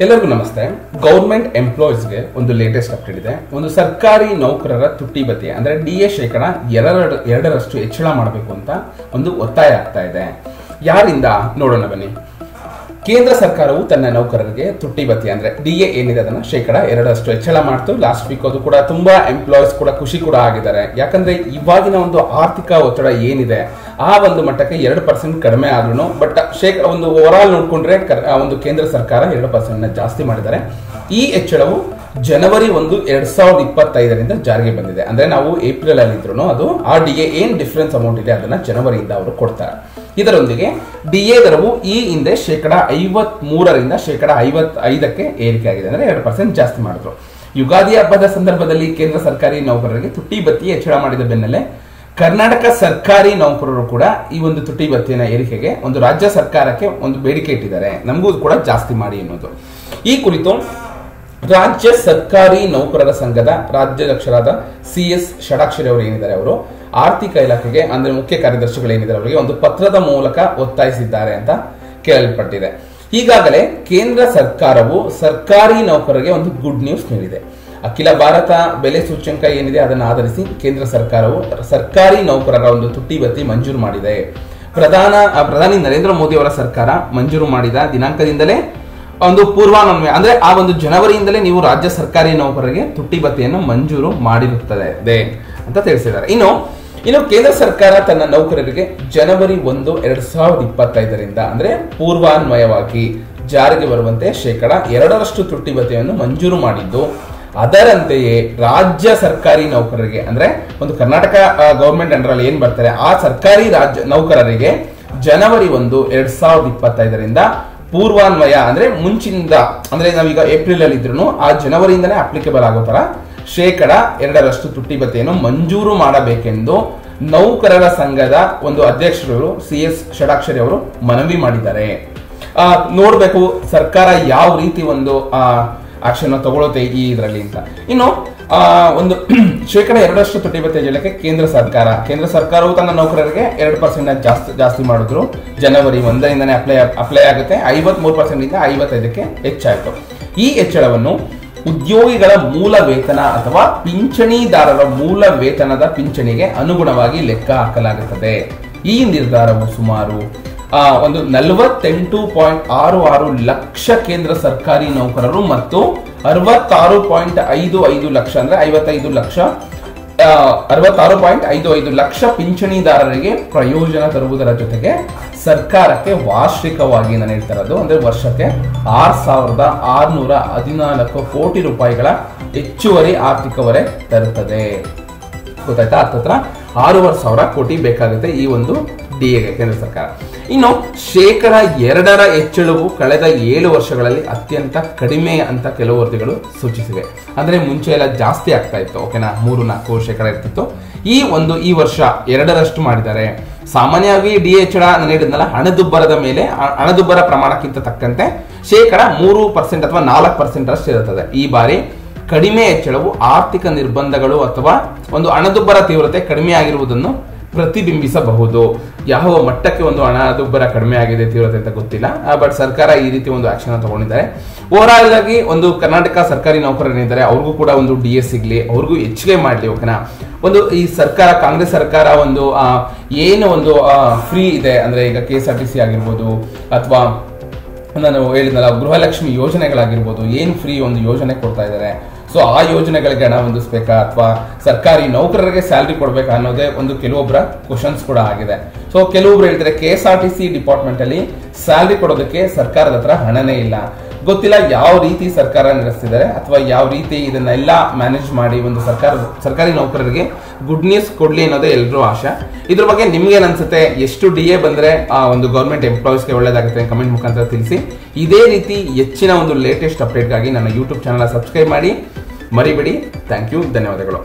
ಎಲ್ಲರಿಗೂ ನಮಸ್ತೆ. ಗವರ್ಮೆಂಟ್ ಎಂಪ್ಲಾಯೀಸ್ಗೆ ಒಂದು ಲೇಟೆಸ್ಟ್ ಅಪ್ಡೇಟ್ ಇದೆ. ಒಂದು ಸರ್ಕಾರಿ ನೌಕರರ ತುಟ್ಟಿ ಭತ್ಯೆ ಅಂದ್ರೆ DA ಶೇಕಡ 2% ಹೆಚ್ಚಳ ಮಾಡಬೇಕು ಅಂತ ಒಂದು ಒತ್ತಾಯ ಆಗ್ತಾ ಇದೆ. ಯಾರಿಂದ ನೋಡೋಣ ಬನ್ನಿ. ಕೇಂದ್ರ ಸರ್ಕಾರವು ತನ್ನ ನೌಕರರಿಗೆ ತುಟ್ಟಿ ಭತ್ಯೆ ಅಂದ್ರೆ DA ಏನಿದೆ ಅದನ್ನ ಶೇಕಡ 2% ಹೆಚ್ಚಳ ಮಾಡ್ತು. ಲಾಸ್ಟ್ ವೀಕ್ ಅದು ಕೂಡ ತುಂಬಾ ಎಂಪ್ಲಾಯೀಸ್ ಕೂಡ ಖುಷಿ ಕೂಡ ಆಗಿದ್ದಾರೆ. ಯಾಕಂದ್ರೆ ಇವಾಗಿನ ಒಂದು ಆರ್ಥಿಕ ಒತ್ತಡ ಏನಿದೆ ಆ ಒಂದು ಮಟ್ಟಕ್ಕೆ 2% ಕಡಿಮೆ ಆದ್ರೂ ಬಟ್ ಒಂದು ಓವರ್ ಆಲ್ ನೋಡ್ಕೊಂಡ್ರೆ ಒಂದು ಕೇಂದ್ರ ಸರ್ಕಾರ 2% ಜಾಸ್ತಿ ಮಾಡಿದ್ದಾರೆ. ಈ ಹೆಚ್ಚಳವು ಜನವರಿ 1, 2025ರಿಂದ ಜಾರಿಗೆ ಬಂದಿದೆ. ಅಂದ್ರೆ ನಾವು ಏಪ್ರಿಲ್ ಅಲ್ಲಿ ಇದ್ರು ಅದು ಆ DA ಏನ್ ಡಿಫರೆನ್ಸ್ ಅಮೌಂಟ್ ಇದೆ ಅದನ್ನ ಜನವರಿಯಿಂದ ಅವರು ಕೊಡ್ತಾರೆ. ಇದರೊಂದಿಗೆ DA ದರವು ಈ ಹಿಂದೆ ಶೇಕಡ 53ರಿಂದ ಶೇಕಡ 55ಕ್ಕೆ ಏರಿಕೆ ಆಗಿದೆ. ಅಂದ್ರೆ 2% ಜಾಸ್ತಿ ಮಾಡಿದ್ರು. ಯುಗಾದಿ ಹಬ್ಬದ ಸಂದರ್ಭದಲ್ಲಿ ಕೇಂದ್ರ ಸರ್ಕಾರಿ ನೌಕರರಿಗೆ ತುಟ್ಟಿ ಭತ್ಯೆ ಹೆಚ್ಚಳ ಮಾಡಿದ ಬೆನ್ನಲ್ಲೇ ಕರ್ನಾಟಕ ಸರ್ಕಾರಿ ನೌಕರರು ಕೂಡ ಈ ಒಂದು ತುಟ್ಟಿ ಭತ್ಯೆನ ಏರಿಕೆಗೆ ಒಂದು ರಾಜ್ಯ ಸರ್ಕಾರಕ್ಕೆ ಒಂದು ಬೇಡಿಕೆ ಇಟ್ಟಿದ್ದಾರೆ, ನಮಗೂ ಕೂಡ ಜಾಸ್ತಿ ಮಾಡಿ ಎನ್ನುವುದು. ಈ ಕುರಿತು ರಾಜ್ಯ ಸರ್ಕಾರಿ ನೌಕರರ ಸಂಘದ ರಾಜ್ಯಾಧ್ಯಕ್ಷರಾದ CS ಷಡಾಕ್ಷರಿ ಅವರು ಏನಿದ್ದಾರೆ, ಅವರು ಆರ್ಥಿಕ ಇಲಾಖೆಗೆ ಅಂದ್ರೆ ಮುಖ್ಯ ಕಾರ್ಯದರ್ಶಿಗಳು ಏನಿದ್ದಾರೆ ಅವರಿಗೆ ಒಂದು ಪತ್ರದ ಮೂಲಕ ಒತ್ತಾಯಿಸಿದ್ದಾರೆ ಅಂತ ಕೇಳಲ್ಪಟ್ಟಿದೆ. ಈಗಾಗಲೇ ಕೇಂದ್ರ ಸರ್ಕಾರವು ಸರ್ಕಾರಿ ನೌಕರರಿಗೆ ಒಂದು ಗುಡ್ ನ್ಯೂಸ್ ನೀಡಿದೆ. ಅಖಿಲ ಭಾರತ ಬೆಲೆ ಸೂಚ್ಯಂಕ ಏನಿದೆ ಅದನ್ನು ಆಧರಿಸಿ ಕೇಂದ್ರ ಸರ್ಕಾರವು ಸರ್ಕಾರಿ ನೌಕರರ ಒಂದು ತುಟ್ಟಿ ಭತ್ಯೆ ಮಂಜೂರು ಮಾಡಿದೆ. ಪ್ರಧಾನಿ ನರೇಂದ್ರ ಮೋದಿ ಅವರ ಸರ್ಕಾರ ಮಂಜೂರು ಮಾಡಿದ ದಿನಾಂಕದಿಂದಲೇ ಒಂದು ಪೂರ್ವಾನ್ವಯ ಅಂದ್ರೆ ಆ ಒಂದು ಜನವರಿಯಿಂದಲೇ ನೀವು ರಾಜ್ಯ ಸರ್ಕಾರಿ ನೌಕರರಿಗೆ ತುಟ್ಟಿ ಭತ್ಯೆಯನ್ನು ಮಂಜೂರು ಮಾಡಿರುತ್ತದೆ ಅಂತ ತಿಳಿಸಿದ್ದಾರೆ. ಇನ್ನು ಕೇಂದ್ರ ಸರ್ಕಾರ ತನ್ನ ನೌಕರರಿಗೆ ಜನವರಿ 1, 2025ರಿಂದ ಅಂದ್ರೆ ಪೂರ್ವಾನ್ವಯವಾಗಿ ಜಾರಿಗೆ ಬರುವಂತೆ ಶೇಕಡ 2% ತುಟ್ಟಿ ಭತ್ಯೆಯನ್ನು ಮಂಜೂರು ಮಾಡಿದ್ದು, ಅದರಂತೆಯೇ ರಾಜ್ಯ ಸರ್ಕಾರಿ ನೌಕರರಿಗೆ ಅಂದ್ರೆ ಒಂದು ಕರ್ನಾಟಕ ಗವರ್ಮೆಂಟ್ ಅಂಡರ್ ಅಲ್ಲಿ ಏನ್ ಬರ್ತಾರೆ ಆ ಸರ್ಕಾರಿ ರಾಜ್ಯ ನೌಕರರಿಗೆ ಜನವರಿ 1, 2025ರಿಂದ ಪೂರ್ವಾನ್ವಯ ಅಂದ್ರೆ ಮುಂಚಿನಿಂದ ಅಂದ್ರೆ ನಾವೀಗ ಏಪ್ರಿಲ್ ಅಲ್ಲಿ ಇದ್ರು ಆ ಜನವರಿಯಿಂದನೇ ಅಪ್ಲಿಕೇಬಲ್ ಆಗೋ ತರ ಶೇಕಡ 2% ತುಟ್ಟಿ ಭತ್ಯೆಯನ್ನು ಮಂಜೂರು ಮಾಡಬೇಕೆಂದು ನೌಕರರ ಸಂಘದ ಒಂದು ಅಧ್ಯಕ್ಷರು CS ಷಡಾಕ್ಷರಿ ಅವರು ಮನವಿ ಮಾಡಿದ್ದಾರೆ. ನೋಡ್ಬೇಕು ಸರ್ಕಾರ ಯಾವ ರೀತಿ ಒಂದು ಆಕ್ಷನ್ ತಗೊಳುತ್ತೆ ಈ ಇದರಲ್ಲಿ ಅಂತ. ಇನ್ನು ಒಂದು ಶೇಕಡ 2% ತುಟ್ಟಿ ಭತ್ಯೆ ಹೇಳಕ್ಕೆ ಕೇಂದ್ರ ಸರ್ಕಾರವು ತನ್ನ ನೌಕರರಿಗೆ 2% ಜಾಸ್ತಿ ಮಾಡಿದ್ರು. ಜನವರಿ 1ರಿಂದನೇ ಅಪ್ಲೈ ಆಗುತ್ತೆ. 53% 55ಕ್ಕೆ ಹೆಚ್ಚಾಯಿತು. ಈ ಹೆಚ್ಚಳವನ್ನು ಉದ್ಯೋಗಿಗಳ ಮೂಲ ವೇತನ ಅಥವಾ ಪಿಂಚಣಿದಾರರ ಮೂಲ ವೇತನದ ಪಿಂಚಣಿಗೆ ಅನುಗುಣವಾಗಿ ಲೆಕ್ಕ ಹಾಕಲಾಗುತ್ತದೆ. ಈ ನಿರ್ಧಾರವು ಸುಮಾರು ಒಂದು 48.66 ಲಕ್ಷ ಕೇಂದ್ರ ಸರ್ಕಾರಿ ನೌಕರರು ಮತ್ತು 66.55 ಲಕ್ಷ ಅಂದ್ರೆ 66.55 ಲಕ್ಷ ಪಿಂಚಣಿದಾರರಿಗೆ ಪ್ರಯೋಜನ ತರುವುದರ ಜೊತೆಗೆ ಸರ್ಕಾರಕ್ಕೆ ವಾರ್ಷಿಕವಾಗಿ ನಾನು ಹೇಳ್ತಾ ಇರೋದು ಅಂದ್ರೆ ವರ್ಷಕ್ಕೆ 6,614 ಕೋಟಿ ರೂಪಾಯಿಗಳ ಹೆಚ್ಚುವರಿ ಆರ್ಥಿಕ ಹೊರೆ ತರುತ್ತದೆ. ಗೊತ್ತಾಯ್ತಾ? ಹತ್ತತ್ರ 6,500 ಕೋಟಿ ಬೇಕಾಗುತ್ತೆ ಈ ಒಂದು DAಗೆ ಕೇಂದ್ರ ಸರ್ಕಾರ. ಇನ್ನು ಶೇಕಡ 2 ಹೆಚ್ಚಳವು ಕಳೆದ 7 ವರ್ಷಗಳಲ್ಲಿ ಅತ್ಯಂತ ಕಡಿಮೆ ಅಂತ ಕೆಲವು ವರದಿಗಳು ಸೂಚಿಸಿವೆ. ಅಂದ್ರೆ ಮುಂಚೆ ಎಲ್ಲ ಜಾಸ್ತಿ ಆಗ್ತಾ ಇತ್ತು, ಓಕೆನಾ, 3-4% ಇರ್ತಿತ್ತು. ಈ ವರ್ಷ 2% ಮಾಡಿದ್ದಾರೆ. ಸಾಮಾನ್ಯವಾಗಿ DA ಹೆಚ್ಚಳ ನಾನು ಹೇಳಿದ್ನಲ್ಲ ಹಣದುಬ್ಬರದ ಮೇಲೆ ಹಣದುಬ್ಬರ ಪ್ರಮಾಣಕ್ಕಿಂತ ತಕ್ಕಂತೆ ಶೇಕಡ 3% ಅಥವಾ 4% ಅಷ್ಟು ಇರುತ್ತದೆ. ಈ ಬಾರಿ ಕಡಿಮೆ ಹೆಚ್ಚಳವು ಆರ್ಥಿಕ ನಿರ್ಬಂಧಗಳು ಅಥವಾ ಒಂದು ಹಣದುಬ್ಬರ ತೀವ್ರತೆ ಕಡಿಮೆ ಆಗಿರುವುದನ್ನು ಪ್ರತಿಬಿಂಬಿಸಬಹುದು. ಯಾವ ಮಟ್ಟಕ್ಕೆ ಒಂದು ಹಣದುಬ್ಬರ ಕಡಿಮೆ ಆಗಿದೆ ತೀವ್ರತೆ ಅಂತ ಗೊತ್ತಿಲ್ಲ, ಬಟ್ ಸರ್ಕಾರ ಈ ರೀತಿ ಒಂದು ಆಕ್ಷನ್ ತಗೊಂಡಿದ್ದಾರೆ. ಓವರ್ ಆಲ್ ಆಗಿ ಒಂದು ಕರ್ನಾಟಕ ಸರ್ಕಾರಿ ನೌಕರರಿದ್ದಾರೆ ಅವ್ರಿಗೂ ಕೂಡ ಒಂದು DA ಸಿಗ್ಲಿ, ಅವ್ರಿಗೂ ಹೆಚ್ಚಿಗೆ ಮಾಡ್ಲಿ, ಓಕೆನಾ. ಒಂದು ಈ ಸರ್ಕಾರ ಕಾಂಗ್ರೆಸ್ ಸರ್ಕಾರ ಒಂದು ಏನು ಒಂದು ಫ್ರೀ ಇದೆ ಅಂದ್ರೆ ಈಗ KSRTC ಆಗಿರ್ಬೋದು ಅಥವಾ ನಾನು ಹೇಳಿದ್ನಲ್ಲ ಗೃಹಲಕ್ಷ್ಮಿ ಯೋಜನೆಗಳಾಗಿರ್ಬೋದು, ಏನು ಫ್ರೀ ಒಂದು ಯೋಜನೆ ಕೊಡ್ತಾ ಇದ್ದಾರೆ. ಸೊ ಆ ಯೋಜನೆಗಳಿಗೆ ಹಣ ಹೊಂದಿಸ್ಬೇಕಾ ಅಥವಾ ಸರ್ಕಾರಿ ನೌಕರರಿಗೆ ಸ್ಯಾಲರಿ ಕೊಡ್ಬೇಕಾ ಅನ್ನೋದೇ ಒಂದು ಕೆಲವೊಬ್ಬರ ಕ್ವಶನ್ಸ್ ಕೂಡ ಆಗಿದೆ. ಸೊ ಕೆಲವೊಬ್ರು ಹೇಳ್ತಾರೆ KSRTC ಡಿಪಾರ್ಟ್ಮೆಂಟ್ ಅಲ್ಲಿ ಸ್ಯಾಲರಿ ಕೊಡೋದಕ್ಕೆ ಸರ್ಕಾರದ ಹತ್ರ ಹಣನೇ ಇಲ್ಲ. ಗೊತ್ತಿಲ್ಲ ಯಾವ ರೀತಿ ಸರ್ಕಾರ ನಡೆಸ್ತಿದ್ದಾರೆ ಅಥವಾ ಯಾವ ರೀತಿ ಇದನ್ನೆಲ್ಲ ಮ್ಯಾನೇಜ್ ಮಾಡಿ ಒಂದು ಸರ್ಕಾರಿ ನೌಕರರಿಗೆ ಗುಡ್ ನ್ಯೂಸ್ ಕೊಡ್ಲಿ ಅನ್ನೋದೇ ಎಲ್ಲರೂ ಆಶಾ. ಇದ್ರ ಬಗ್ಗೆ ನಿಮ್ಗೆ ಅನ್ಸುತ್ತೆ, ಎಷ್ಟು DA ಬಂದ್ರೆ ಒಂದು ಗವರ್ಮೆಂಟ್ ಎಂಪ್ಲಾಯೀಸ್ಗೆ ಒಳ್ಳೇದಾಗುತ್ತೆ ಕಮೆಂಟ್ ಮುಖಾಂತರ ತಿಳಿಸಿ. ಇದೇ ರೀತಿ ಹೆಚ್ಚಿನ ಒಂದು ಲೇಟೆಸ್ಟ್ ಅಪ್ಡೇಟ್ಗಾಗಿ ನನ್ನ YouTube ಚಾನಲ್ ಸಬ್ಸ್ಕ್ರೈಬ್ ಮಾಡಿ ಮರಿಬೇಡಿ. ಥ್ಯಾಂಕ್ ಯು, ಧನ್ಯವಾದಗಳು.